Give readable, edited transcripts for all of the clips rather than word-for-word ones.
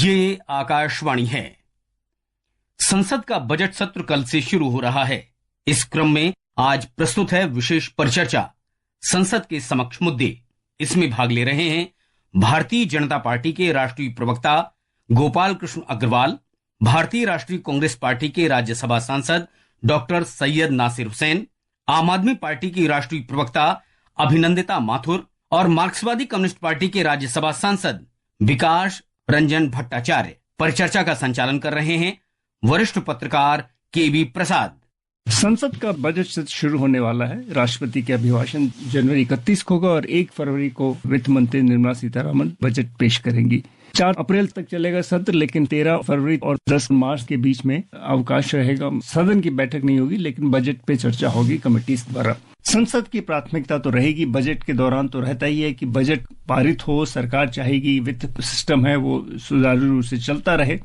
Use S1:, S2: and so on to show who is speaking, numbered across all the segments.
S1: ये आकाशवाणी है। संसद का बजट सत्र कल से शुरू हो रहा है। इस क्रम में आज प्रस्तुत है विशेष परिचर्चा संसद के समक्ष मुद्दे। इसमें भाग ले रहे हैं भारतीय जनता पार्टी के राष्ट्रीय प्रवक्ता गोपाल कृष्ण अग्रवाल, भारतीय राष्ट्रीय कांग्रेस पार्टी के राज्यसभा सांसद डॉक्टर सैयद नासिर हुसैन, आम आदमी पार्टी की राष्ट्रीय प्रवक्ता अभिनंदिता माथुर और मार्क्सवादी कम्युनिस्ट पार्टी के राज्यसभा सांसद विकास रंजन भट्टाचार्य। परिचर्चा का संचालन कर रहे हैं वरिष्ठ पत्रकार केबी प्रसाद।
S2: संसद का बजट सत्र शुरू होने वाला है। राष्ट्रपति के अभिभाषण जनवरी 31 को होगा और 1 फरवरी को वित्त मंत्री निर्मला सीतारमण बजट पेश करेंगी। 4 अप्रैल तक चलेगा सत्र, लेकिन 13 फरवरी और 10 मार्च के बीच में अवकाश रहेगा। सदन की बैठक नहीं होगी, लेकिन बजट पे चर्चा होगी कमेटी द्वारा। संसद की प्राथमिकता तो रहेगी, बजट के दौरान तो रहता ही है कि बजट पारित हो। सरकार चाहेगी वित्त सिस्टम है वो सुचारू रूप से चलता रहे,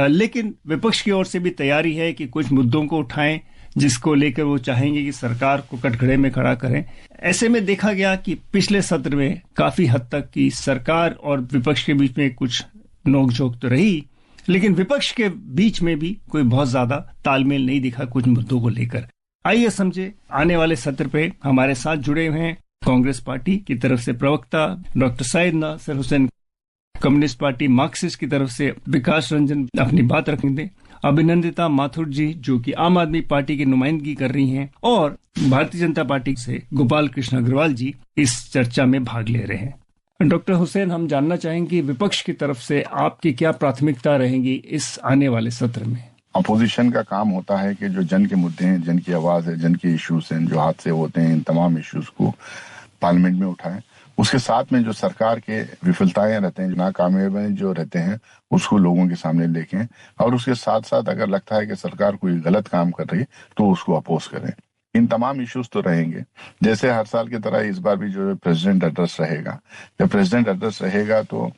S2: लेकिन विपक्ष की ओर से भी तैयारी है कि कुछ मुद्दों को उठाएं जिसको लेकर वो चाहेंगे कि सरकार को कटघरे में खड़ा करें। ऐसे में देखा गया कि पिछले सत्र में काफी हद तक की सरकार और विपक्ष के बीच में कुछ नोकझोंक तो रही, लेकिन विपक्ष के बीच में भी कोई बहुत ज्यादा तालमेल नहीं दिखा कुछ मुद्दों को लेकर। आइए समझे आने वाले सत्र पे हमारे साथ जुड़े हुए हैं कांग्रेस पार्टी की तरफ से प्रवक्ता doctor Syed Nasir Hussain, Communist Party Marxist की तरफ से विकास रंजन अपनी बात रखेंगे, अभिनंदिता माथुर जी जो कि आम आदमी पार्टी की नुमाइंदगी कर रही हैं, और भारतीय जनता पार्टी से गोपाल कृष्ण अग्रवाल जी इस चर्चा में भाग ले रहे हैं। डॉक्टर हुसैन, हम जानना चाहेंगे विपक्ष की तरफ से आपकी क्या प्राथमिकता रहेंगी इस आने वाले सत्र में?
S3: अपोजिशन का काम होता है कि जो जन के मुद्दे हैं, जन की आवाज है, जन के इश्यूज हैं, जो हादसे होते हैं, इन तमाम इश्यूज को पार्लियामेंट में उठाएं। उसके साथ में जो सरकार के विफलताएं रहते हैं, नाकामयाबियां जो रहते हैं, उसको लोगों के सामने लेके, और उसके साथ साथ अगर लगता है कि सरकार कोई गलत काम कर रही है तो उसको अपोज करें। इन तमाम इश्यूज तो रहेंगे। जैसे हर साल की तरह इस बार भी जो प्रेसिडेंट एड्रेस रहेगा, जब प्रेसिडेंट एड्रेस रहेगा तो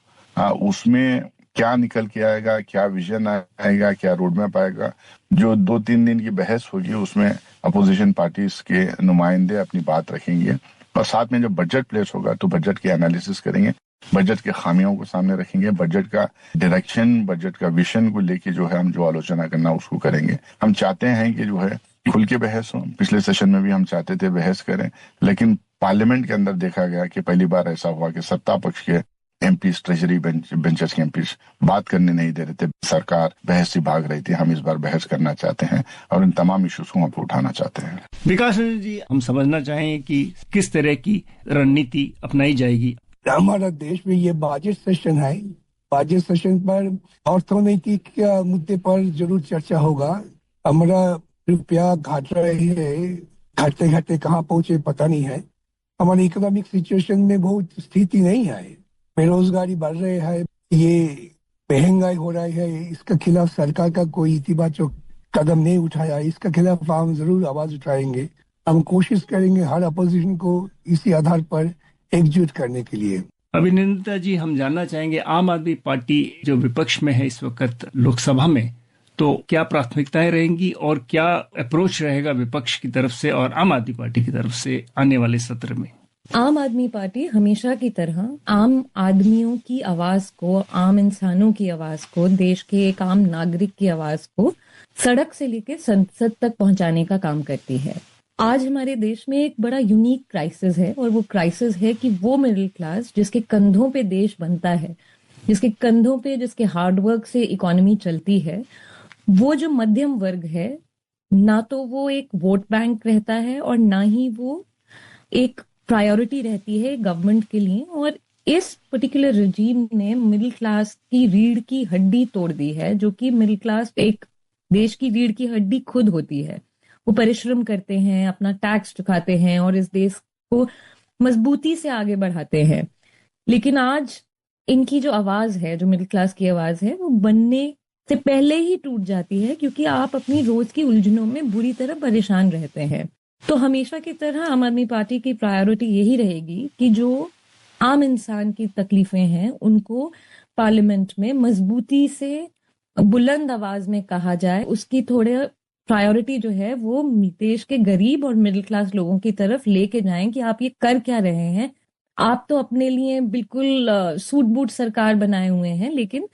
S3: उसमें क्या निकल के आएगा, क्या विजन आएगा, क्या रोड मैप आएगा, जो 2-3 दिन की बहस होगी उसमें अपोजिशन पार्टीज के नुमाइंदे अपनी बात रखेंगे, और साथ में जब बजट प्लेस होगा तो बजट की एनालिसिस करेंगे, बजट के खामियों को सामने रखेंगे, बजट का डायरेक्शन, बजट का विजन को लेके जो है हम जो आलोचना करना उसको करेंगे। हम चाहते हैं कि जो है खुल के बहस हो। पिछले सेशन में भी हम चाहते थे बहस करें, लेकिन पार्लियामेंट के अंदर देखा गया कि पहली बार ऐसा हुआ कि सत्ता पक्ष के एमपीज, ट्रेजरी बेंचेस के एमपीज बात करने नहीं दे रहे थे, सरकार बहस से भाग रही थी। हम इस बार बहस करना चाहते हैं और इन तमाम इश्यूज को हम उठाना चाहते हैं।
S2: विकास जी, हम समझना चाहेंगे कि किस तरह की रणनीति अपनाई जाएगी।
S4: हमारा देश में ये बजट सेशन है, बजट सेशन पर अर्थनैतिक मुद्दे पर जरूर चर्चा होगा। हमारा रुपया घट रहे है, घटते घटते कहाँ पहुंचे पता नहीं है। हमारी इकोनॉमिक सिचुएशन में बहुत स्थिति नहीं है, बेरोजगारी बढ़ रही है, ये महंगाई हो रही है। इसके खिलाफ सरकार का कोई इतिबाचक कदम नहीं उठाया, इसके खिलाफ हम जरूर आवाज उठाएंगे। हम कोशिश करेंगे हर अपोजिशन को इसी आधार पर एकजुट करने के लिए।
S2: अभिनंदिता जी, हम जानना चाहेंगे आम आदमी पार्टी जो विपक्ष में है इस वक्त लोकसभा में, तो क्या प्राथमिकताएं रहेंगी और क्या अप्रोच रहेगा विपक्ष की तरफ से और आम आदमी पार्टी की तरफ से आने वाले सत्र में?
S5: आम आदमी पार्टी हमेशा की तरह आम आदमियों की आवाज को, आम इंसानों की आवाज को, देश के एक आम नागरिक की आवाज को सड़क से लेकर संसद तक पहुंचाने का काम करती है। आज हमारे देश में एक बड़ा यूनिक क्राइसिस है, और वो क्राइसिस है कि वो मिडिल क्लास जिसके कंधों पे देश बनता है, जिसके कंधों पे, जिसके हार्डवर्क से इकोनॉमी चलती है, वो जो मध्यम वर्ग है, ना तो वो एक वोट बैंक रहता है और ना ही वो एक प्रायोरिटी रहती है गवर्नमेंट के लिए। और इस पर्टिकुलर रजीम ने मिडिल क्लास की रीढ़ की हड्डी तोड़ दी है, जो कि मिडिल क्लास एक देश की रीढ़ की हड्डी खुद होती है। वो परिश्रम करते हैं, अपना टैक्स चुकाते हैं और इस देश को मजबूती से आगे बढ़ाते हैं। लेकिन आज इनकी जो आवाज है, जो मिडिल क्लास की आवाज है, वो बनने से पहले ही टूट जाती है, क्योंकि आप अपनी रोज की उलझनों में बुरी तरह परेशान रहते हैं। तो हमेशा की तरह आम आदमी पार्टी की प्रायोरिटी यही रहेगी कि जो आम इंसान की तकलीफें हैं उनको पार्लियामेंट में मजबूती से, बुलंद आवाज में कहा जाए। उसकी थोड़े प्रायोरिटी जो है वो देश के गरीब और मिडिल क्लास लोगों की तरफ लेके जाएं कि आप ये कर क्या रहे हैं। आप तो अपने लिए बिल्कुल सूट बूट सरकार बनाए हुए हैं, लेकिन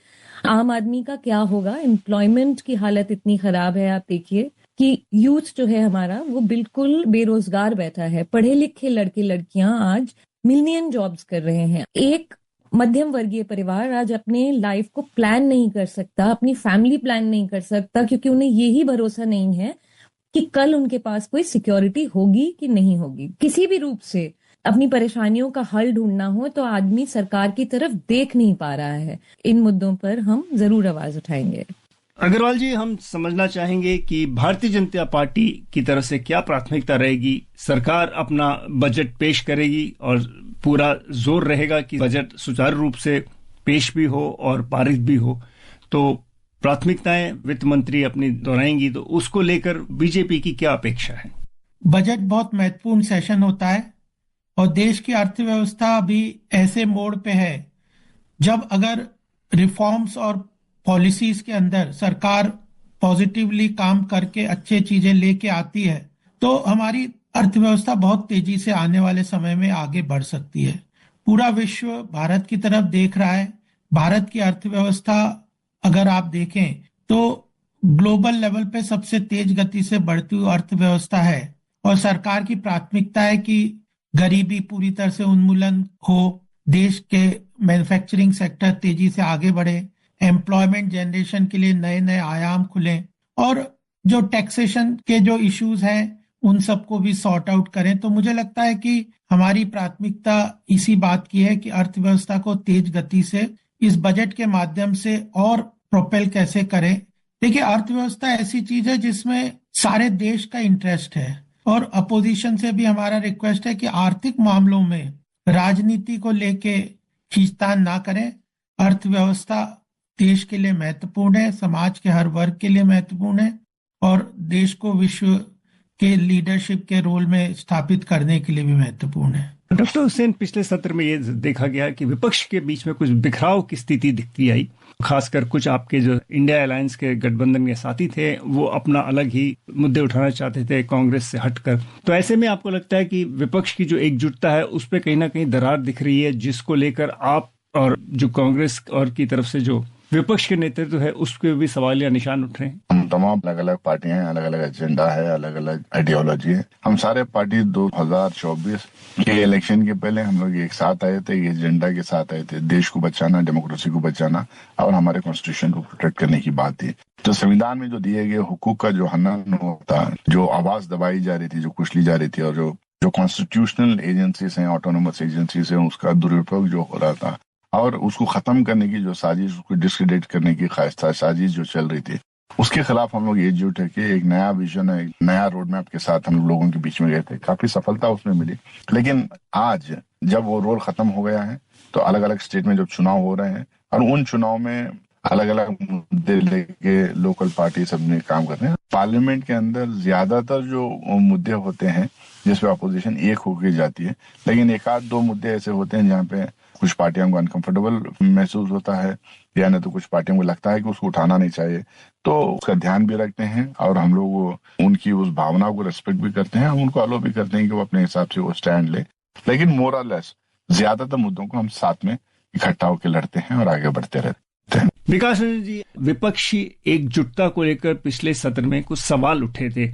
S5: आम आदमी का क्या होगा? एम्प्लॉयमेंट की हालत इतनी खराब है, आप देखिए कि यूथ जो है हमारा वो बिल्कुल बेरोजगार बैठा है। पढ़े लिखे लड़के लड़कियां आज मिलियन जॉब्स कर रहे हैं। एक मध्यम वर्गीय परिवार आज अपने लाइफ को प्लान नहीं कर सकता, अपनी फैमिली प्लान नहीं कर सकता, क्योंकि उन्हें यही भरोसा नहीं है कि कल उनके पास कोई सिक्योरिटी होगी कि नहीं होगी। किसी भी रूप से अपनी परेशानियों का हल ढूंढना हो तो आदमी सरकार की तरफ देख नहीं पा रहा है। इन मुद्दों पर हम जरूर आवाज उठाएंगे।
S2: अग्रवाल जी, हम समझना चाहेंगे कि भारतीय जनता पार्टी की तरफ से क्या प्राथमिकता रहेगी? सरकार अपना बजट पेश करेगी और पूरा जोर रहेगा कि बजट सुचारू रूप से पेश भी हो और पारित भी हो, तो प्राथमिकताएं वित्त मंत्री अपनी दोहराएंगी, तो उसको लेकर बीजेपी की क्या अपेक्षा है?
S6: बजट बहुत महत्वपूर्ण सेशन होता है और देश की अर्थव्यवस्था अभी ऐसे मोड़ पे है जब अगर रिफॉर्म्स और पॉलिसीज के अंदर सरकार पॉजिटिवली काम करके अच्छे चीजें लेके आती है तो हमारी अर्थव्यवस्था बहुत तेजी से आने वाले समय में आगे बढ़ सकती है। पूरा विश्व भारत की तरफ देख रहा है। भारत की अर्थव्यवस्था अगर आप देखें तो ग्लोबल लेवल पे सबसे तेज गति से बढ़ती हुई अर्थव्यवस्था है और सरकार की प्राथमिकता है कि गरीबी पूरी तरह से उन्मूलन हो, देश के मैन्युफैक्चरिंग सेक्टर तेजी से आगे बढ़े, एम्प्लॉयमेंट जनरेशन के लिए नए नए आयाम खुले और जो टैक्सेशन के जो इश्यूज हैं उन सबको भी सॉर्ट आउट करें। तो मुझे लगता है कि हमारी प्राथमिकता इसी बात की है कि अर्थव्यवस्था को तेज गति से इस बजट के माध्यम से और प्रोपेल कैसे करें। देखिए, अर्थव्यवस्था ऐसी चीज है जिसमें सारे देश का इंटरेस्ट है और अपोजिशन से भी हमारा रिक्वेस्ट है कि आर्थिक मामलों में राजनीति को लेके खींचतान ना करें। अर्थव्यवस्था देश के लिए महत्वपूर्ण है, समाज के हर वर्ग के लिए महत्वपूर्ण है और देश को विश्व के लीडरशिप के रोल में स्थापित करने के लिए भी महत्वपूर्ण है।
S2: डॉक्टर हुसैन, पिछले सत्र में ये देखा गया कि विपक्ष के बीच में कुछ बिखराव की स्थिति दिखती आई, खासकर कुछ आपके जो इंडिया अलायंस के गठबंधन के साथी थे वो अपना अलग ही मुद्दे उठाना चाहते थे कांग्रेस से हटकर। तो ऐसे में आपको लगता है कि विपक्ष की जो एकजुटता है उस पर कहीं ना कहीं दरार दिख रही है, जिसको लेकर आप और जो कांग्रेस और की तरफ से जो विपक्ष के नेतृत्व है उसके भी सवाल या निशान उठ रहे हैं?
S3: हम तमाम अलग अलग पार्टियां हैं, अलग अलग एजेंडा है, अलग अलग आइडियोलॉजी है। हम सारे पार्टी 2024 के इलेक्शन के पहले हम लोग एक साथ आए थे, एक एजेंडा के साथ आए थे, देश को बचाना, डेमोक्रेसी को बचाना और हमारे कॉन्स्टिट्यूशन को प्रोटेक्ट करने की बात थी। तो संविधान में जो दिए गए हुकूक का जो हनन होता है, जो आवाज दबाई जा रही थी, जो कुचली जा रही थी और जो कॉन्स्टिट्यूशनल एजेंसीज हैं, ऑटोनोमस एजेंसीज हैं, उसका दुरुपयोग जो हो रहा था और उसको खत्म करने की जो साजिश, उसको डिस्क्रेडिट करने की खास्ता साजिश जो चल रही थी, उसके खिलाफ हम लोग एकजुट है कि एक नया विजन है, एक नया रोड मैप के साथ हम लोगों के बीच में गए थे। काफी सफलता उसमें मिली, लेकिन आज जब वो रोल खत्म हो गया है तो अलग अलग स्टेट में जब चुनाव हो रहे हैं और उन चुनाव में अलग अलग मुद्दे लेके लोकल पार्टी सब ने काम कर रहे हैं। पार्लियामेंट के अंदर ज्यादातर जो मुद्दे होते हैं जिसपे अपोजिशन एक होके जाती है, लेकिन एक आध दो मुद्दे ऐसे होते हैं जहाँ पे कुछ पार्टियों को अनकंफर्टेबल महसूस होता है या नहीं तो कुछ पार्टियों को लगता है कि उसको उठाना नहीं चाहिए, तो उसका ध्यान भी रखते हैं और हम लोग उनकी उस भावना को रेस्पेक्ट भी करते हैं, हम उनको अलो भी करते हैं कि वो अपने हिसाब से वो स्टैंड ले। लेकिन मोर और लेस ज्यादातर मुद्दों को हम साथ में इकट्ठा होकर लड़ते हैं और आगे बढ़ते रहते हैं।
S2: विकास रंजन जी, विपक्षी एकजुटता को लेकर पिछले सत्र में कुछ सवाल उठे थे,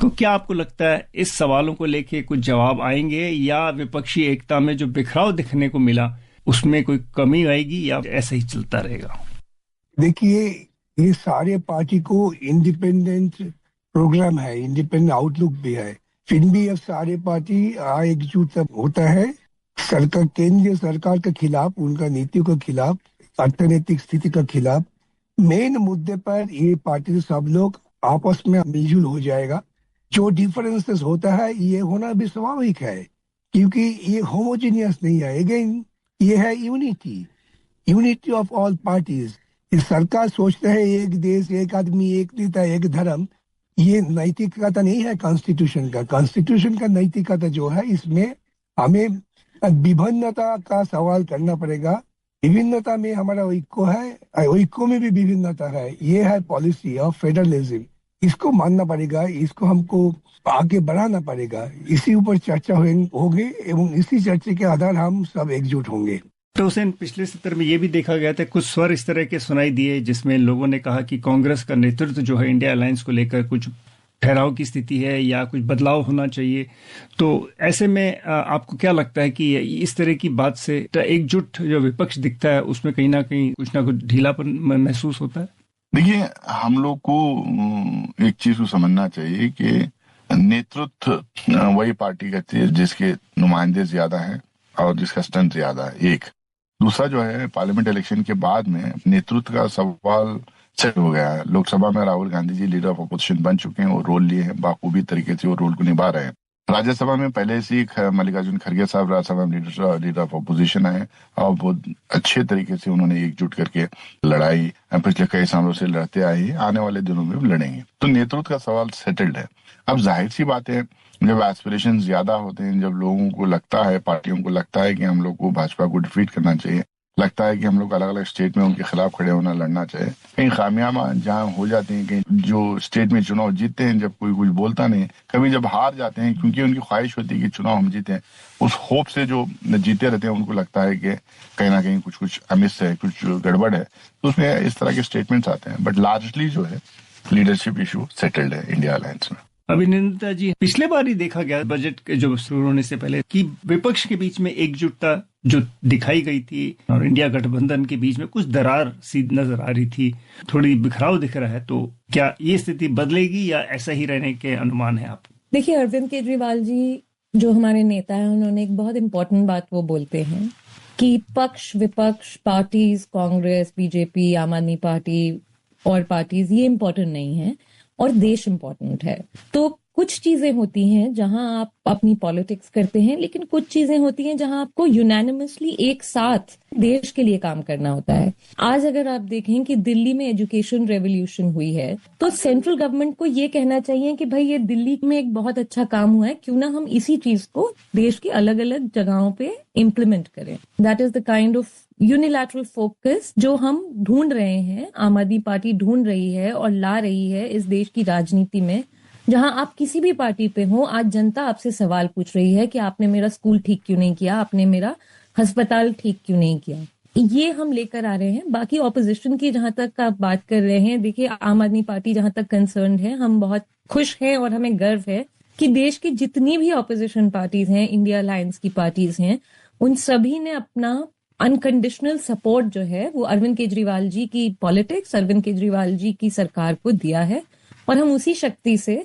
S2: तो क्या आपको लगता है इस सवालों को लेकर कुछ जवाब आएंगे या विपक्षी एकता में जो बिखराव दिखने को मिला उसमें कोई कमी आएगी या ऐसे ही चलता रहेगा?
S4: देखिए, ये सारे पार्टी को इंडिपेंडेंट प्रोग्राम है, इंडिपेंडेंट आउटलुक भी है, फिर भी अब सारे पार्टी एकजुट होता है सरकार, केंद्रीय सरकार के खिलाफ, उनका नीतियों के खिलाफ, अर्थनैतिक स्थिति के खिलाफ। मेन मुद्दे पर ये पार्टी सब लोग आपस में मिलजुल हो जाएगा। जो डिफरेंसेस होता है ये होना भी स्वाभाविक है क्योंकि ये होमोजेनियस नहीं है। अगेन ये है यूनिटी ऑफ ऑल पार्टीज। इस सरकार सोचते हैं एक देश, एक आदमी, एक नेता, एक धर्म। ये नैतिकता नहीं है कॉन्स्टिट्यूशन का। कॉन्स्टिट्यूशन का नैतिकता जो है, इसमें हमें विभिन्नता का सवाल करना पड़ेगा। विभिन्नता में हमारा ऐक्य है, ऐक्य में भी विभिन्नता है। ये है पॉलिसी ऑफ फेडरलिज्म, इसको मानना पड़ेगा, इसको हमको आगे बढ़ाना पड़ेगा। इसी ऊपर चर्चा होगी एवं इसी चर्चा के आधार हम सब एकजुट होंगे।
S2: तो हुसैन, पिछले सत्र में ये भी देखा गया था, कुछ स्वर इस तरह के सुनाई दिए जिसमें लोगों ने कहा कि कांग्रेस का नेतृत्व जो है इंडिया अलायंस को लेकर कुछ ठहराव की स्थिति है या कुछ बदलाव होना चाहिए। तो ऐसे में आपको क्या लगता है कि इस तरह की बात से एकजुट जो विपक्ष दिखता है उसमें कहीं ना कहीं कुछ ना कुछ ढीलापन महसूस होता है?
S3: देखिए, हम लोग को एक चीज को समझना चाहिए कि नेतृत्व वही पार्टी करती है जिसके नुमाइंदे ज्यादा हैं और जिसका स्ट्रेंथ ज्यादा है। एक दूसरा जो है, पार्लियामेंट इलेक्शन के बाद में नेतृत्व का सवाल सेट हो गया है। लोकसभा में Rahul Gandhi ji leader of opposition बन चुके हैं, वो रोल लिए हैं, बाखूबी तरीके से वो रोल को निभा रहे हैं। राज्यसभा में पहले से ही मल्लिकार्जुन खड़गे साहब राज्यसभा में लीडर ऑफ अपोजिशन आए और बहुत अच्छे तरीके से उन्होंने एकजुट करके लड़ाई पिछले कई सालों से लड़ते आए हैं, आने वाले दिनों में भी लड़ेंगे। तो नेतृत्व का सवाल सेटल्ड है। अब जाहिर सी बात है, जब एस्पिरेशन ज्यादा होते हैं, जब लोगों को लगता है, पार्टियों को लगता है कि हम लोग को भाजपा को डिफीट करना चाहिए, लगता है कि हम लोग अलग अलग स्टेट में उनके खिलाफ खड़े होना, लड़ना चाहिए, कहीं खामियाबा जहाँ हो जाते हैं, कहीं जो स्टेट में चुनाव जीतते हैं जब कोई कुछ बोलता नहीं, कभी जब हार जाते हैं क्योंकि उनकी ख्वाहिश होती है कि चुनाव हम जीते, उस होप से जो जीते रहते हैं उनको लगता है कि कहीं ना कहीं कुछ अमिस है, कुछ गड़बड़ है, तो उसमें इस तरह के स्टेटमेंट्स आते हैं। बट लार्जली जो है लीडरशिप इशू सेटल्ड है इंडिया अलायंस में।
S2: अभिनंदन जी, पिछले बार ही देखा गया बजट के जो शुरू होने से पहले कि विपक्ष के बीच में एकजुटता जो दिखाई गई थी और इंडिया गठबंधन के बीच में कुछ दरार सी नजर आ रही थी, थोड़ी बिखराव दिख रहा है। तो क्या ये स्थिति बदलेगी या ऐसा ही रहने के अनुमान है आप?
S5: देखिए, अरविंद केजरीवाल जी जो हमारे नेता हैं, उन्होंने एक बहुत इंपॉर्टेंट बात वो बोलते हैं कि पक्ष विपक्ष, पार्टीज, कांग्रेस, बीजेपी, आम आदमी पार्टी और पार्टीज, ये इंपॉर्टेंट नहीं है और देश इंपॉर्टेंट है। तो कुछ चीजें होती हैं जहां आप अपनी पॉलिटिक्स करते हैं, लेकिन कुछ चीजें होती हैं जहां आपको यूनानिमसली एक साथ देश के लिए काम करना होता है। आज अगर आप देखें कि दिल्ली में एजुकेशन रेवोल्यूशन हुई है, तो सेंट्रल गवर्नमेंट को ये कहना चाहिए कि भाई ये दिल्ली में एक बहुत अच्छा काम हुआ है, क्यों ना हम इसी चीज को देश की अलग अलग जगहों पे इम्प्लीमेंट करें। That is the kind of unilateral focus जो हम ढूंढ रहे हैं, आम आदमी पार्टी ढूंढ रही है और ला रही है इस देश की राजनीति में। जहां आप किसी भी पार्टी पे हो, आज जनता आपसे सवाल पूछ रही है कि आपने मेरा स्कूल ठीक क्यों नहीं किया, आपने मेरा अस्पताल ठीक क्यों नहीं किया। ये हम लेकर आ रहे हैं। बाकी ऑपोजिशन की जहां तक आप बात कर रहे हैं, देखिए आम आदमी पार्टी जहां तक कंसर्न है, हम बहुत खुश हैं और हमें गर्व है कि देश की जितनी भी ऑपोजिशन पार्टीज हैं, इंडिया अलायंस की पार्टीज हैं, उन सभी ने अपना अनकंडीशनल सपोर्ट जो है वो अरविंद केजरीवाल जी की पॉलिटिक्स, अरविंद केजरीवाल जी की सरकार को दिया है और हम उसी शक्ति से,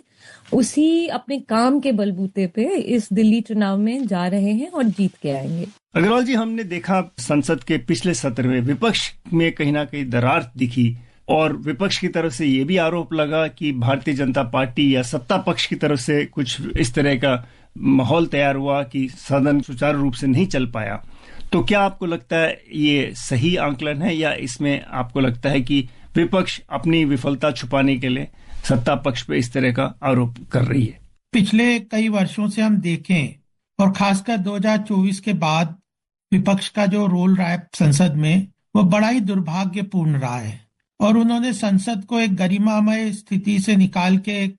S5: उसी अपने काम के बलबूते पे इस दिल्ली चुनाव में जा रहे हैं और जीत के आएंगे।
S2: अग्रवाल जी, हमने देखा संसद के पिछले सत्र में विपक्ष में कहीं ना कहीं दरार दिखी और विपक्ष की तरफ से ये भी आरोप लगा कि भारतीय जनता पार्टी या सत्ता पक्ष की तरफ से कुछ इस तरह का माहौल तैयार हुआ कि सदन सुचारू रूप से नहीं चल पाया। तो क्या आपको लगता है ये सही आंकलन है या इसमें आपको लगता है कि विपक्ष अपनी विफलता छुपाने के लिए सत्ता पक्ष पे इस तरह का आरोप कर रही है?
S6: पिछले कई वर्षों से हम देखें और खासकर 2024 के बाद विपक्ष का जो रोल रहा है संसद में, वो बड़ा ही दुर्भाग्यपूर्ण रहा है और उन्होंने संसद को एक गरिमामय स्थिति से निकाल के एक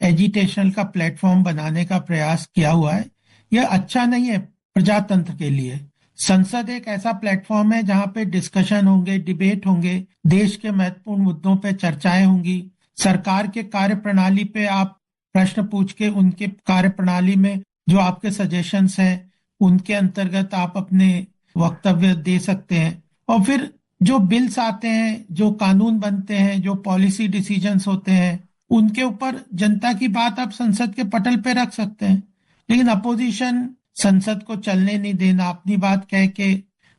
S6: एजिटेशन का प्लेटफॉर्म बनाने का प्रयास किया हुआ है। यह अच्छा नहीं है प्रजातंत्र के लिए। संसद एक ऐसा प्लेटफॉर्म है जहां पे डिस्कशन होंगे, डिबेट होंगे, देश के महत्वपूर्ण मुद्दों पे चर्चाएं होंगी, सरकार के कार्यप्रणाली पे आप प्रश्न पूछ के उनके कार्यप्रणाली में जो आपके सजेशंस हैं उनके अंतर्गत आप अपने वक्तव्य दे सकते हैं और फिर जो बिल्स आते हैं, जो कानून बनते हैं, जो पॉलिसी डिसीजंस होते हैं, उनके ऊपर जनता की बात आप संसद के पटल पे रख सकते हैं। लेकिन अपोजिशन संसद को चलने नहीं देना, अपनी बात कह के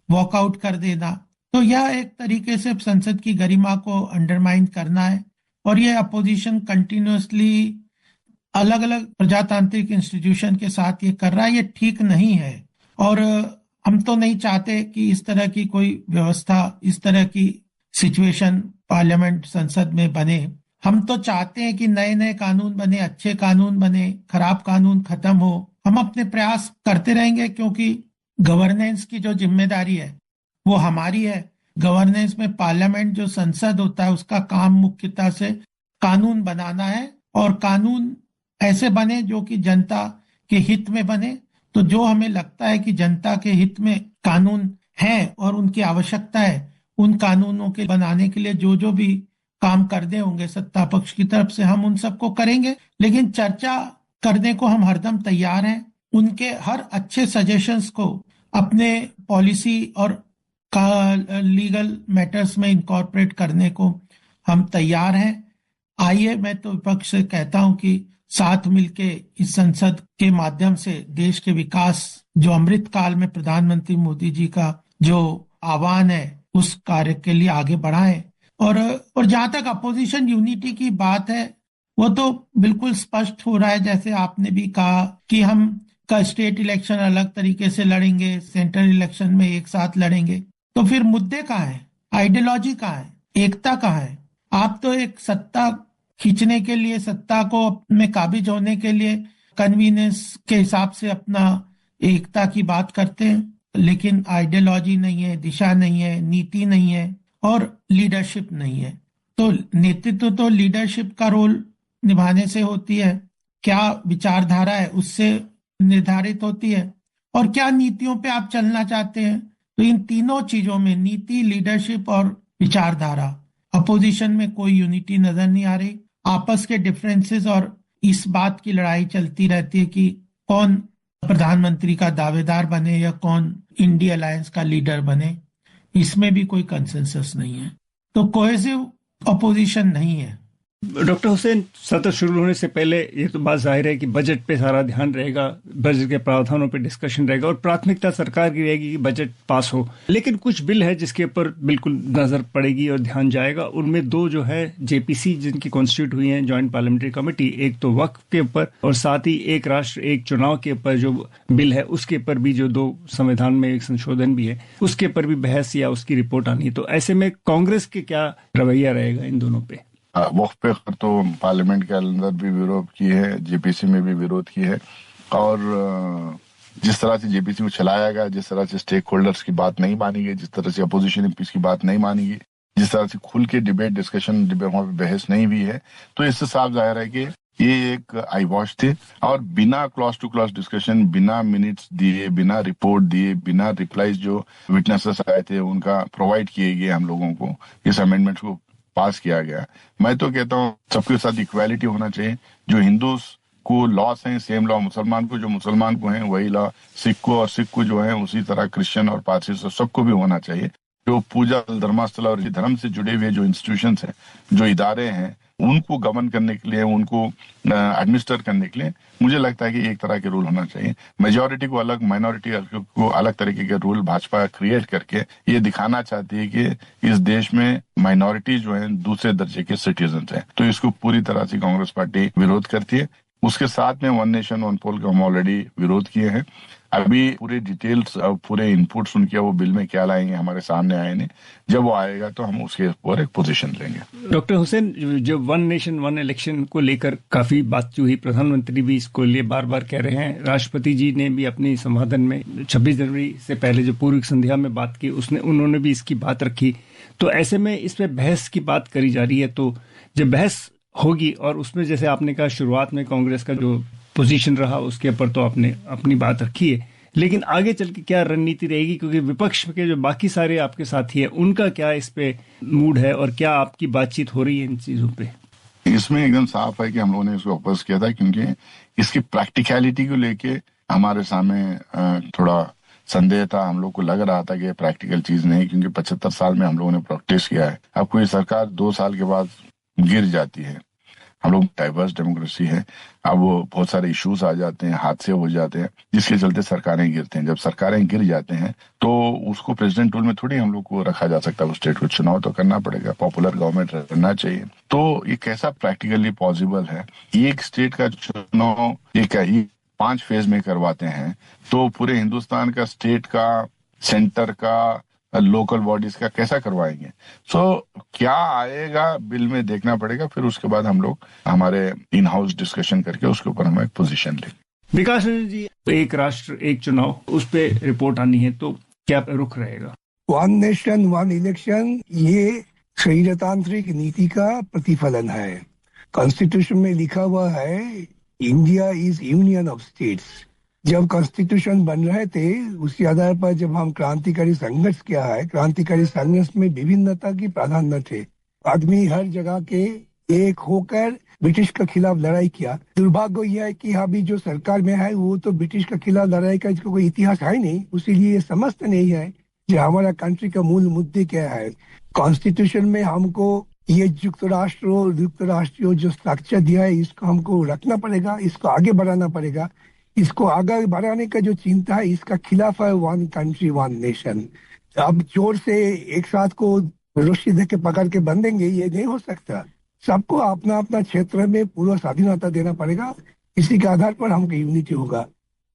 S6: वॉकआउट कर देना, तो यह एक तरीके से संसद की गरिमा को अंडरमाइन करना है और ये अपोजिशन कंटिन्यूअसली अलग अलग प्रजातांत्रिक इंस्टीट्यूशन के साथ ये कर रहा है। ये ठीक नहीं है और हम तो नहीं चाहते कि इस तरह की कोई व्यवस्था, इस तरह की सिचुएशन पार्लियामेंट संसद में बने। हम तो चाहते हैं कि नए नए कानून बने, अच्छे कानून बने, खराब कानून खत्म हो। हम अपने प्रयास करते रहेंगे क्योंकि गवर्नेंस की जो जिम्मेदारी है वो हमारी है। गवर्नेंस में पार्लियामेंट जो संसद होता है उसका काम मुख्यतः से कानून बनाना है और कानून ऐसे बने जो कि जनता के हित में बने। तो जो हमें लगता है कि जनता के हित में कानून हैं और उनकी आवश्यकता है, उन कानूनों के बनाने के लिए जो जो भी काम करने होंगे सत्ता पक्ष की तरफ से, हम उन सबको करेंगे। लेकिन चर्चा करने को हम हरदम तैयार हैं। उनके हर अच्छे सजेशंस को अपने पॉलिसी और लीगल मैटर्स में इनकॉर्पोरेट करने को हम तैयार हैं। आइए, मैं तो विपक्ष से कहता हूं कि साथ मिलके इस संसद के माध्यम से देश के विकास, जो अमृत काल में प्रधानमंत्री मोदी जी का जो आह्वान है, उस कार्य के लिए आगे बढ़ाएं। और जहां तक अपोजिशन यूनिटी की बात है, वो तो बिल्कुल स्पष्ट हो रहा है। जैसे आपने भी कहा कि हम का स्टेट इलेक्शन अलग तरीके से लड़ेंगे, सेंट्रल इलेक्शन में एक साथ लड़ेंगे, तो फिर मुद्दे कहाँ हैं? आइडियोलॉजी कहाँ है? एकता कहाँ है? आप तो एक सत्ता खींचने के लिए, सत्ता को में काबिज होने के लिए कन्वीनियंस के हिसाब से अपना एकता की बात करते हैं, लेकिन आइडियोलॉजी नहीं है, दिशा नहीं है, नीति नहीं है और लीडरशिप नहीं है। तो नेतृत्व तो लीडरशिप का रोल निभाने से होती है, क्या विचारधारा है उससे निर्धारित होती है, और क्या नीतियों पे आप चलना चाहते हैं। तो इन तीनों चीजों में, नीति, लीडरशिप और विचारधारा, अपोजिशन में कोई यूनिटी नजर नहीं आ रही। आपस के डिफरेंसेस और इस बात की लड़ाई चलती रहती है कि कौन प्रधानमंत्री का दावेदार बने या कौन इंडिया अलायंस का लीडर बने। इसमें भी कोई कंसेंसस नहीं है, तो कोहेसिव अपोजिशन नहीं है।
S2: डॉक्टर हुसैन, सत्र शुरू होने से पहले ये तो बात जाहिर है कि बजट पे सारा ध्यान रहेगा, बजट के प्रावधानों पे डिस्कशन रहेगा और प्राथमिकता सरकार की रहेगी कि बजट पास हो। लेकिन कुछ बिल है जिसके ऊपर बिल्कुल नजर पड़ेगी और ध्यान जाएगा। उनमें दो जो है जेपीसी जिनकी कॉन्स्टिट्यूट हुई है, ज्वाइंट पार्लियामेंट्री कमेटी, एक तो वक्फ के ऊपर और साथ ही एक राष्ट्र एक चुनाव के ऊपर जो बिल है उसके ऊपर भी जो दो संविधान में एक संशोधन भी है उसके ऊपर भी बहस या उसकी रिपोर्ट आनी है। तो ऐसे में कांग्रेस के क्या रवैया रहेगा इन दोनों पे?
S3: वक्फ पे तो पार्लियामेंट के अंदर भी विरोध की है, जेपीसी में भी विरोध की है, और जिस तरह से जेपीसी को चलाया गया, जिस तरह से स्टेक होल्डर्स की बात नहीं मानी गई, जिस तरह से अपोजिशन एमपीज की बात नहीं मानी गई, जिस तरह से खुल के डिस्कशन वहां पे बहस नहीं हुई है, तो इससे साफ जाहिर है कि ये एक आई वॉश थे। और बिना क्लॉज टू क्लॉज डिस्कशन, बिना मिनट्स दिए, बिना रिपोर्ट दिए, बिना रिप्लाईज जो विटनेसेस आए थे उनका प्रोवाइड किए गए हम लोगों को, इस अमेंडमेंट को पास किया गया। मैं तो कहता हूँ सबके साथ इक्वालिटी होना चाहिए। जो हिंदू को लॉस है सेम लॉ मुसलमान को, जो मुसलमान को है वही लॉ सिख को, और सिख को जो है उसी तरह क्रिश्चियन और पारसी सबको भी होना चाहिए। जो पूजा धर्मस्थल और धर्म से जुड़े हुए जो इंस्टीट्यूशंस हैं, जो इदारे हैं, उनको गवर्न करने के लिए, उनको एडमिनिस्टर करने के लिए मुझे लगता है कि एक तरह के रूल होना चाहिए। मेजॉरिटी को अलग, माइनॉरिटी को अलग तरीके के रूल भाजपा क्रिएट करके ये दिखाना चाहती है कि इस देश में माइनॉरिटी जो है दूसरे दर्जे के सिटीजन हैं। तो इसको पूरी तरह से कांग्रेस पार्टी विरोध करती है। उसके साथ में वन नेशन वन पोल का हम ऑलरेडी विरोध किए हैं। अभी पूरे डिटेल्स, पूरे इनपुट्स उनके वो बिल में क्या लाएंगे हमारे सामने आए नहीं। जब वो आएगा तो हम उसके ऊपर एक पोजीशन लेंगे।
S2: डॉक्टर हुसैन, जो वन नेशन वन इलेक्शन को लेकर काफी बात हुई, प्रधानमंत्री भी इसको लिए बार बार कह रहे हैं, राष्ट्रपति जी ने भी अपनी संबोधन में 26 जनवरी से पहले जो पूर्व संध्या में बात की उन्होंने भी इसकी बात रखी। तो ऐसे में इस पे बहस की बात करी जा रही है, तो जब बहस होगी और उसमें जैसे आपने कहा शुरुआत में कांग्रेस का जो पोजीशन रहा उसके ऊपर तो आपने अपनी बात रखी है, लेकिन आगे चल के क्या रणनीति रहेगी? क्योंकि विपक्ष के जो बाकी सारे आपके साथी हैं उनका क्या इस पे मूड है और क्या आपकी बातचीत हो रही है इन चीजों पे?
S3: इसमें एकदम साफ है कि हम लोगों ने इसको अपोज किया था, क्योंकि इसकी प्रैक्टिकलिटी को लेके हमारे सामने थोड़ा संदेह था। हम लोग को लग रहा था कि प्रैक्टिकल चीज नहीं, क्योंकि 75 साल में हम लोगों ने प्रोटेस्ट किया है। अब कोई सरकार 2 साल के बाद गिर जाती है, हम लोग डाइवर्स डेमोक्रेसी है, अब वो बहुत सारे इश्यूज आ जाते हैं, हादसे हो जाते हैं, जिसके चलते सरकारें गिरते हैं। जब सरकारें गिर जाते हैं तो उसको प्रेसिडेंट रूल में थोड़ी हम लोग को रखा जा सकता है। स्टेट को चुनाव तो करना पड़ेगा, पॉपुलर गवर्नमेंट रहना चाहिए। तो ये कैसा प्रैक्टिकली पॉसिबल है? एक स्टेट का चुनाव एक 5 फेज में करवाते हैं, तो पूरे हिंदुस्तान का, स्टेट का, सेंटर का, लोकल बॉडीज का कैसा करवाएंगे? क्या आएगा बिल में देखना पड़ेगा, फिर उसके बाद हम लोग हमारे इन हाउस डिस्कशन करके उसके ऊपर हम एक पोजीशन लेंगे।
S2: विकास जी, एक राष्ट्र एक चुनाव, उस पे रिपोर्ट आनी है, तो क्या रुख रहेगा?
S4: वन नेशन वन इलेक्शन ये शरीरतांत्रिक नीति का प्रतिफलन है। कॉन्स्टिट्यूशन में लिखा हुआ है, India is union of states. जब कॉन्स्टिट्यूशन बन रहे थे उसके आधार पर जब हम क्रांतिकारी संघर्ष किया है, क्रांतिकारी संघर्ष में विभिन्नता की प्राधान्य थे। आदमी हर जगह के एक होकर ब्रिटिश के खिलाफ लड़ाई किया। दुर्भाग्य यह है कि अभी जो सरकार में है वो तो ब्रिटिश के खिलाफ लड़ाई का इसको कोई इतिहास है नहीं, इसीलिए ये समझते नहीं है कि हमारा कंट्री का मूल मुद्दे क्या है। कॉन्स्टिट्यूशन में हमको ये युक्त राष्ट्र जो स्ट्रक्चर दिया है इसको हमको रखना पड़ेगा, इसको आगे बढ़ाना पड़ेगा। इसको आगे बढ़ाने का जो चिंता है इसका खिलाफ है वन कंट्री वन नेशन। अब जोर से एक साथ को रस्सी दे के पकड़ के बंधेंगे ये नहीं हो सकता। सबको अपना अपना क्षेत्र में पूरा स्वाधीनता देना पड़ेगा, इसी के आधार पर हमको यूनिटी होगा।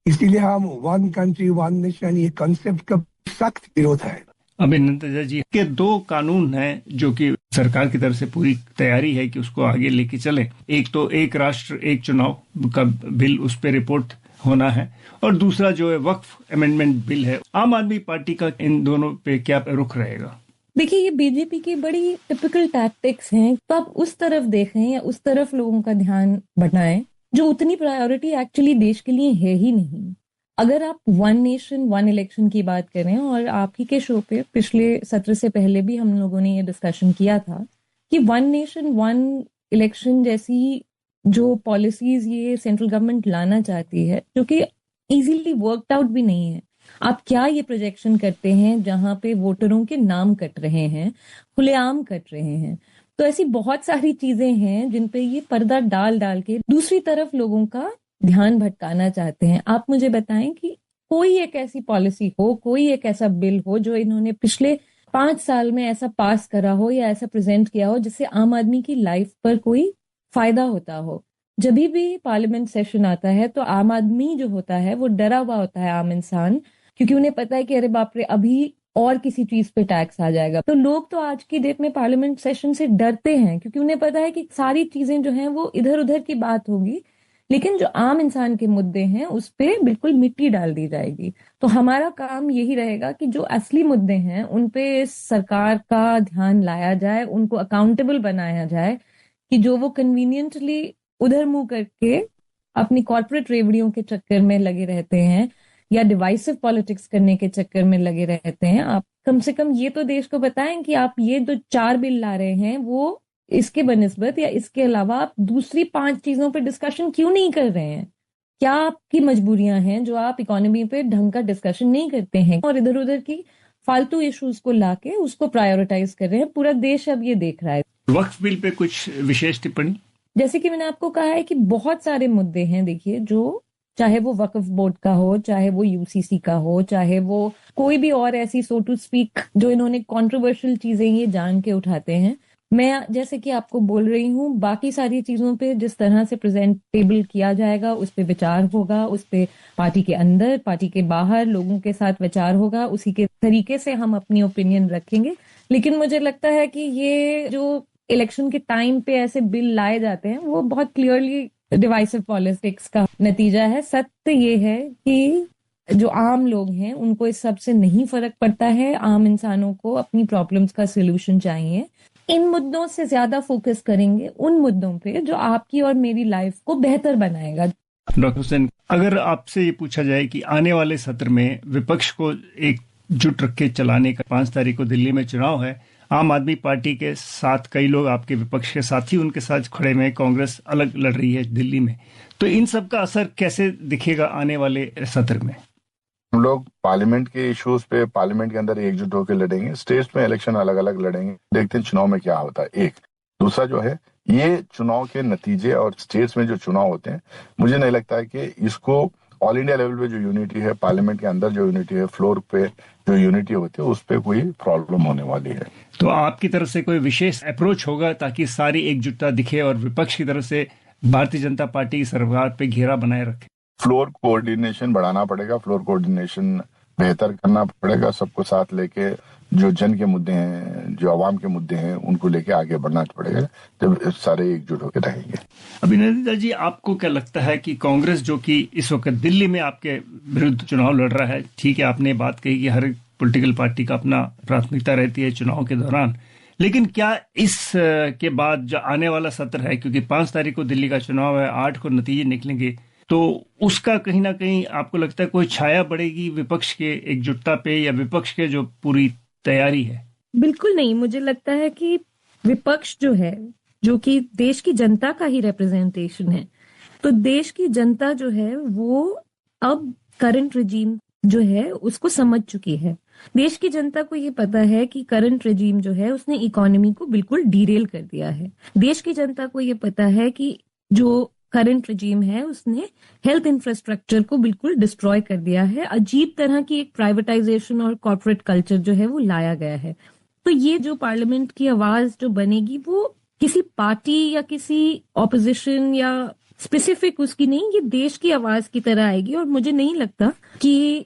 S4: इसीलिए हम वन कंट्री वन नेशन ये कॉन्सेप्ट का सख्त विरोध है।
S2: अभिनंदन जी के 2 कानून हैं जो कि सरकार की तरफ से पूरी तैयारी है कि उसको आगे लेके चले। एक तो एक राष्ट्र एक चुनाव का बिल, उस पर रिपोर्ट होना है, और दूसरा जो है वक्फ अमेंडमेंट बिल है। आम आदमी पार्टी का इन दोनों पे क्या रुख रहेगा?
S5: देखिए, ये बीजेपी की बड़ी टिपिकल टैक्टिक्स हैं। तो आप उस तरफ देखें या उस तरफ लोगों का ध्यान बढ़ाएं जो उतनी प्रायोरिटी एक्चुअली देश के लिए है ही नहीं। अगर आप वन नेशन वन इलेक्शन की बात करें, और आप ही के शो पे पिछले सत्र से पहले भी हम लोगों ने ये डिस्कशन किया था कि वन नेशन वन इलेक्शन जैसी जो पॉलिसीज ये सेंट्रल गवर्नमेंट लाना चाहती है, जो कि इजीली वर्कड आउट भी नहीं है। आप क्या ये प्रोजेक्शन करते हैं जहां पे वोटरों के नाम कट रहे हैं, खुलेआम कट रहे हैं। तो ऐसी बहुत सारी चीजें हैं जिन पे ये पर्दा डाल डाल के दूसरी तरफ लोगों का ध्यान भटकाना चाहते हैं। आप मुझे बताएं कि कोई एक ऐसी पॉलिसी हो, कोई एक ऐसा बिल हो जो इन्होंने पिछले 5 साल में ऐसा पास करा हो या ऐसा प्रेजेंट किया हो जिससे आम आदमी की लाइफ पर कोई फायदा होता हो। जब भी पार्लियामेंट सेशन आता है तो आम आदमी जो होता है वो डरा हुआ होता है, आम इंसान, क्योंकि उन्हें पता है कि अरे बाप रे अभी और किसी चीज पे टैक्स आ जाएगा। तो लोग तो आज की डेट में पार्लियामेंट सेशन से डरते हैं क्योंकि उन्हें पता है कि सारी चीजें जो हैं वो इधर उधर की बात होगी, लेकिन जो आम इंसान के मुद्दे हैं उस पे बिल्कुल मिट्टी डाल दी जाएगी। तो हमारा काम यही रहेगा कि जो असली मुद्दे हैं उन पे सरकार का ध्यान लाया जाए, उनको अकाउंटेबल बनाया जाए कि जो वो कन्वीनियंटली उधर मुंह करके अपनी कॉर्पोरेट रेवड़ियों के चक्कर में लगे रहते हैं या डिवाइसिव पॉलिटिक्स करने के चक्कर में लगे रहते हैं। आप कम से कम ये तो देश को बताएं कि आप ये जो 4 बिल ला रहे हैं वो इसके बनिस्बत या इसके अलावा आप दूसरी 5 चीजों पे डिस्कशन क्यों नहीं कर रहे हैं? क्या आपकी मजबूरियां हैं जो आप इकोनॉमी पे ढंग का डिस्कशन नहीं करते हैं और इधर उधर की फालतू इश्यूज को लाके उसको प्रायोरिटाइज कर रहे हैं? पूरा देश अब ये देख रहा है।
S2: वक्फ बिल पे कुछ विशेष टिप्पणी?
S5: जैसे कि मैंने आपको कहा है कि बहुत सारे मुद्दे हैं, देखिए, जो चाहे वो वक्फ बोर्ड का हो, चाहे वो यूसीसी का हो, चाहे वो कोई भी और ऐसी सो टू स्पीक जो इन्होंने कंट्रोवर्शियल चीजें ये जान के उठाते हैं। मैं जैसे कि आपको बोल रही हूँ, बाकी सारी चीजों पे जिस तरह से प्रेजेंटेबल किया जाएगा उस पे विचार होगा, उस पे पार्टी के अंदर पार्टी के बाहर लोगों के साथ विचार होगा, उसी के तरीके से हम अपनी ओपिनियन रखेंगे। लेकिन मुझे लगता है कि ये जो इलेक्शन के टाइम पे ऐसे बिल लाए जाते हैं वो बहुत क्लियरली डिवाइसिव पॉलिटिक्स का नतीजा है। सत्य ये है कि जो आम लोग हैं उनको इस सब से नहीं फर्क पड़ता है। आम इंसानों को अपनी प्रॉब्लम्स का सोल्यूशन चाहिए। इन मुद्दों से ज्यादा फोकस करेंगे उन मुद्दों पे जो आपकी और मेरी लाइफ को बेहतर बनाएगा।
S2: डॉक्टर हुसैन, अगर आपसे ये पूछा जाए कि आने वाले सत्र में विपक्ष को एकजुट रख के चलाने का 5 तारीख को दिल्ली में चुनाव है, आम आदमी पार्टी के साथ कई लोग आपके विपक्ष के साथी उनके साथ खड़े में, कांग्रेस अलग लड़ रही है दिल्ली में, तो इन सब का असर कैसे दिखेगा आने वाले सत्र में?
S3: हम लोग पार्लियामेंट के इश्यूज पे पार्लियामेंट के अंदर एकजुट होकर लड़ेंगे, स्टेट्स में इलेक्शन अलग अलग लड़ेंगे, देखते हैं चुनाव में क्या होता है। एक दूसरा जो है ये चुनाव के नतीजे और स्टेट्स में जो चुनाव होते हैं, मुझे नहीं लगता है कि इसको ऑल इंडिया लेवल पे जो यूनिटी है, पार्लियामेंट के अंदर जो यूनिटी है, फ्लोर पे जो यूनिटी होती है, उस पे कोई प्रॉब्लम होने वाली है।
S2: तो आपकी तरफ से कोई विशेष अप्रोच होगा ताकि सारी एकजुटता दिखे और विपक्ष की तरफ से भारतीय जनता पार्टी की सरकार पे घेरा बनाए रखे?
S3: फ्लोर कोऑर्डिनेशन बढ़ाना पड़ेगा, फ्लोर कोऑर्डिनेशन बेहतर करना पड़ेगा, सबको साथ लेके जो जन के मुद्दे हैं, जो आवाम के मुद्दे हैं, उनको लेके आगे बढ़ना पड़ेगा, जब सारे एकजुट होकर रहेंगे।
S2: अभिनंदन जी, आपको क्या लगता है कि कांग्रेस जो कि इस वक्त दिल्ली में आपके विरुद्ध चुनाव लड़ रहा है, ठीक है आपने बात कही कि हर पॉलिटिकल पार्टी का अपना प्राथमिकता रहती है चुनाव के दौरान, लेकिन क्या इस के बाद जो आने वाला सत्र है, क्योंकि 5 तारीख को दिल्ली का चुनाव है, 8 को नतीजे निकलेंगे, तो उसका कहीं ना कहीं आपको लगता है कोई छाया पड़ेगी विपक्ष के एकजुटता पे, या विपक्ष के जो पूरी तैयारी है?
S5: बिल्कुल नहीं। मुझे लगता है कि विपक्ष जो है, जो कि देश की जनता का ही रिप्रेजेंटेशन है, तो देश की जनता जो है वो अब करंट रिजीम जो है उसको समझ चुकी है। देश की जनता को ये पता है कि करंट रिजीम जो है उसने इकोनॉमी को बिल्कुल डीरेल कर दिया है। देश की जनता को ये पता है कि जो करंट रिजीम है उसने हेल्थ इंफ्रास्ट्रक्चर को बिल्कुल डिस्ट्रॉय कर दिया है। अजीब तरह की एक प्राइवेटाइजेशन और कॉर्पोरेट कल्चर जो है वो लाया गया है। तो ये जो पार्लियामेंट की आवाज जो बनेगी वो किसी पार्टी या किसी ऑपोजिशन या स्पेसिफिक उसकी नहीं, ये देश की आवाज की तरह आएगी। और मुझे नहीं लगता कि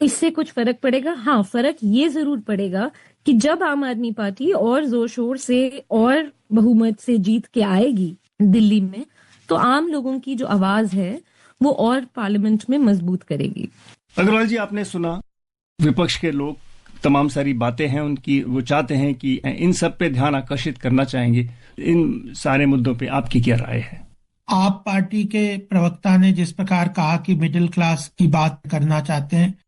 S5: इससे कुछ फर्क पड़ेगा। हाँ, फर्क ये जरूर पड़ेगा कि जब आम आदमी पार्टी और जोर शोर से और बहुमत से जीत के आएगी दिल्ली में, तो आम लोगों की जो आवाज है वो और पार्लियामेंट में मजबूत करेगी।
S2: अग्रवाल जी, आपने सुना विपक्ष के लोग तमाम सारी बातें हैं उनकी, वो चाहते हैं कि इन सब पे ध्यान आकर्षित करना चाहेंगे। इन सारे मुद्दों पे आपकी क्या राय है?
S6: आप पार्टी के प्रवक्ता ने जिस प्रकार कहा कि मिडिल क्लास की बात करना चाहते हैं,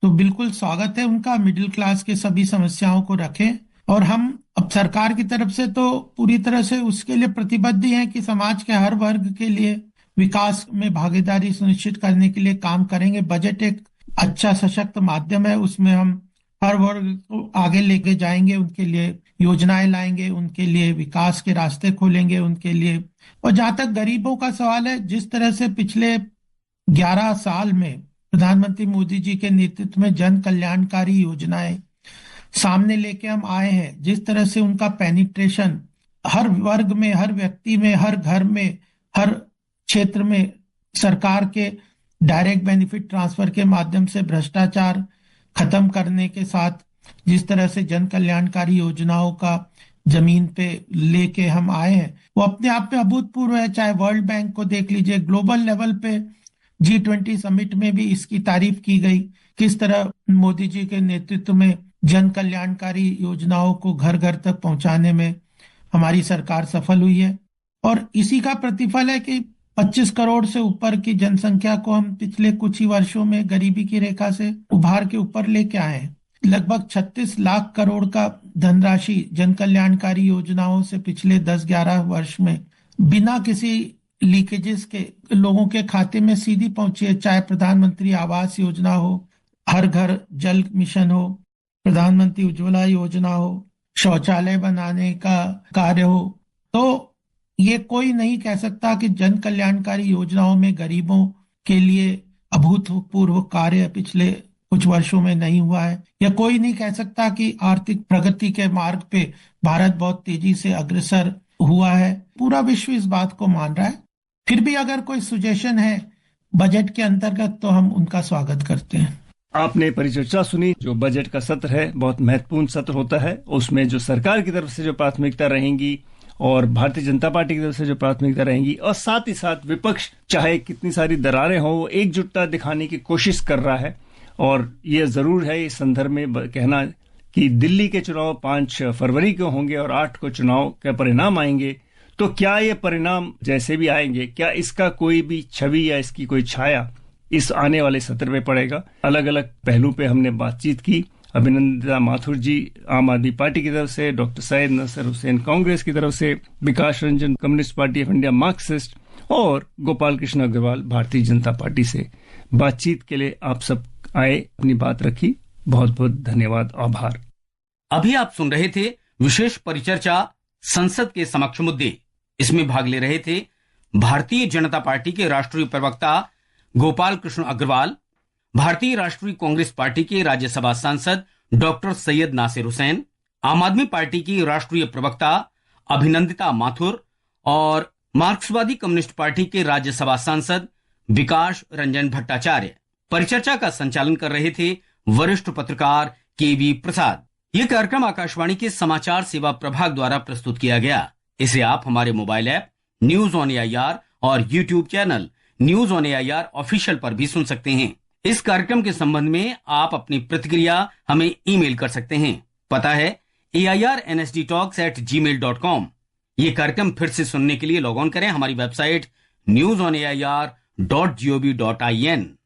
S6: तो बिल्कुल स्वागत है उनका। मिडिल क्लास के सभी समस्याओं को रखें, और हम अब सरकार की तरफ से तो पूरी तरह से उसके लिए प्रतिबद्ध हैं कि समाज के हर वर्ग के लिए विकास में भागीदारी सुनिश्चित करने के लिए काम करेंगे। बजट एक अच्छा सशक्त माध्यम है, उसमें हम हर वर्ग को आगे लेके जाएंगे, उनके लिए योजनाएं लाएंगे, उनके लिए विकास के रास्ते खोलेंगे उनके लिए। और जहां तक गरीबों का सवाल है, जिस तरह से पिछले 11 साल में प्रधानमंत्री मोदी जी के नेतृत्व में जन कल्याणकारी योजनाएं सामने लेके हम आए हैं, जिस तरह से उनका पेनिट्रेशन हर वर्ग में, हर व्यक्ति में, हर घर में, हर क्षेत्र में, सरकार के डायरेक्ट बेनिफिट ट्रांसफर के माध्यम से भ्रष्टाचार खत्म करने के साथ जिस तरह से जन कल्याणकारी योजनाओं का जमीन पे लेके हम आए हैं, वो अपने आप में अभूतपूर्व है। चाहे वर्ल्ड बैंक को देख लीजिए, ग्लोबल लेवल पे G20 समिट में भी इसकी तारीफ की गई, किस तरह मोदी जी के नेतृत्व में जन कल्याणकारी योजनाओं को घर घर तक पहुंचाने में हमारी सरकार सफल हुई है। और इसी का प्रतिफल है कि 25 करोड़ से ऊपर की जनसंख्या को हम पिछले कुछ ही वर्षों में गरीबी की रेखा से उभार के ऊपर लेके आए हैं। लगभग 36 लाख करोड़ का धनराशि जन कल्याणकारी योजनाओं से पिछले 10-11 वर्ष में बिना किसी लीकेजेस के लोगों के खाते में सीधी पहुंची है। चाहे प्रधानमंत्री आवास योजना हो, हर घर जल मिशन हो, प्रधानमंत्री उज्ज्वला योजना हो, शौचालय बनाने का कार्य हो, तो ये कोई नहीं कह सकता कि जन कल्याणकारी योजनाओं में गरीबों के लिए अभूतपूर्व कार्य पिछले कुछ वर्षों में नहीं हुआ है। या कोई नहीं कह सकता कि आर्थिक प्रगति के मार्ग पे भारत बहुत तेजी से अग्रसर हुआ है। पूरा विश्व इस बात को मान रहा है। फिर भी अगर कोई सुजेशन है बजट के अंतर्गत, तो हम उनका स्वागत करते हैं।
S2: आपने परिचर्चा सुनी। जो बजट का सत्र है बहुत महत्वपूर्ण सत्र होता है। उसमें जो सरकार की तरफ से जो प्राथमिकता रहेंगी और भारतीय जनता पार्टी की तरफ से जो प्राथमिकता रहेंगी, और साथ ही साथ विपक्ष चाहे कितनी सारी दरारें हों, वो एकजुटता दिखाने की कोशिश कर रहा है। और ये जरूर है इस संदर्भ में कहना कि दिल्ली के चुनाव 5 फरवरी को होंगे और 8 को चुनाव के परिणाम आएंगे। तो क्या ये परिणाम जैसे भी आएंगे, क्या इसका कोई भी छवि या इसकी कोई छाया इस आने वाले सत्र में पड़ेगा? अलग अलग पहलू पे हमने बातचीत की। अभिनंदिता माथुर जी आम आदमी पार्टी की तरफ से, डॉक्टर सैयद नसर हुसैन कांग्रेस की तरफ से, Vikas Ranjan communist party of India Marxist, और गोपाल कृष्ण अग्रवाल भारतीय जनता पार्टी से। बातचीत के लिए आप सब आए, अपनी बात रखी। बहुत बहुत धन्यवाद, आभार।
S1: अभी आप सुन रहे थे विशेष परिचर्चा संसद के समक्ष मुद्दे। इसमें भाग ले रहे थे भारतीय जनता पार्टी के राष्ट्रीय प्रवक्ता गोपाल कृष्ण अग्रवाल, भारतीय राष्ट्रीय कांग्रेस पार्टी के राज्यसभा सांसद डॉक्टर सैयद नासिर हुसैन, आम आदमी पार्टी की राष्ट्रीय प्रवक्ता अभिनंदिता माथुर और मार्क्सवादी कम्युनिस्ट पार्टी के राज्यसभा सांसद विकास रंजन भट्टाचार्य। परिचर्चा का संचालन कर रहे थे वरिष्ठ पत्रकार केवी प्रसाद। यह कार्यक्रम आकाशवाणी के समाचार सेवा प्रभाग द्वारा प्रस्तुत किया गया। इसे आप हमारे mobile app news on AIR और YouTube channel news on AIR official पर भी सुन सकते हैं। इस कार्यक्रम के संबंध में आप अपनी प्रतिक्रिया हमें ईमेल कर सकते हैं। पता है AIRNSDtalks@gmail.com। ये कार्यक्रम फिर से सुनने के लिए लॉग ऑन करें हमारी वेबसाइट newsonair.org www.ncc.gov.in